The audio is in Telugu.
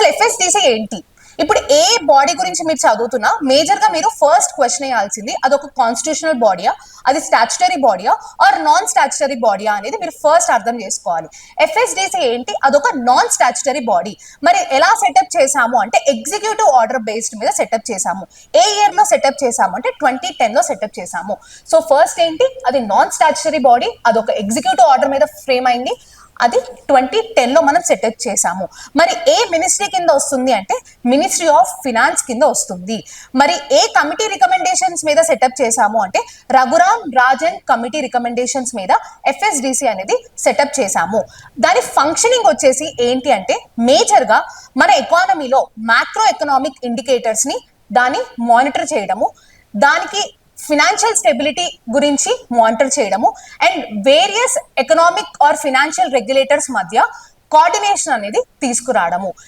ఎఫ్ఎస్డిసి ఏంటి? ఇప్పుడు ఏ బాడీ గురించి మీరు చదువుతున్నా మేజర్ గా మీరు ఫస్ట్ క్వశ్చన్ వేయాల్సింది అదొక కాన్స్టిట్యూషనల్ బాడీయా, అది స్టాచ్యుటరీ బాడీయా ఆర్ నాన్ స్టాచ్యుటరీ బాడీయా అనేది మీరు ఫస్ట్ అర్థం చేసుకోవాలి. ఎఫ్ఎస్డిసి ఏంటి? అదొక నాన్ స్టాచ్యుటరీ బాడీ. మరి ఎలా సెటప్ చేసాము అంటే ఎగ్జిక్యూటివ్ ఆర్డర్ బేస్డ్ మీద సెటప్ చేసాము. ఏ ఇయర్ లో సెటప్ చేసాము అంటే 2010 లో సెటప్ చేసాము. సో ఫస్ట్ ఏంటి, అది నాన్ స్టాచ్యుటరీ బాడీ, అదొక ఎగ్జిక్యూటివ్ ఆర్డర్ మీద ఫ్రేమ్ అయింది, అది 2010 లో మనం సెటప్ చేసాము. మరి ఏ మినిస్ట్రీ కింద వస్తుంది అంటే మినిస్ట్రీ ఆఫ్ ఫినాన్స్ కింద వస్తుంది. మరి ఏ కమిటీ రికమెండేషన్స్ మీద సెటప్ చేసాము అంటే రఘురామ్ రాజన్ కమిటీ రికమెండేషన్స్ మీద ఎఫ్ఎస్డిసి అనేది సెటప్ చేసాము. దాని ఫంక్షనింగ్ వచ్చేసి ఏంటి అంటే మేజర్ గా మన ఎకానమీలో మ్యాక్రో ఎకనామిక్ ఇండికేటర్స్ ని దాన్ని మానిటర్ చేయడము, దానికి ఫినాన్షియల్ స్టెబిలిటీ గురించి మానిటర్ చేయడము and various economic are financial regulators మధ్య కోఆర్డినేషన్ అనేది తీసుకురావడము.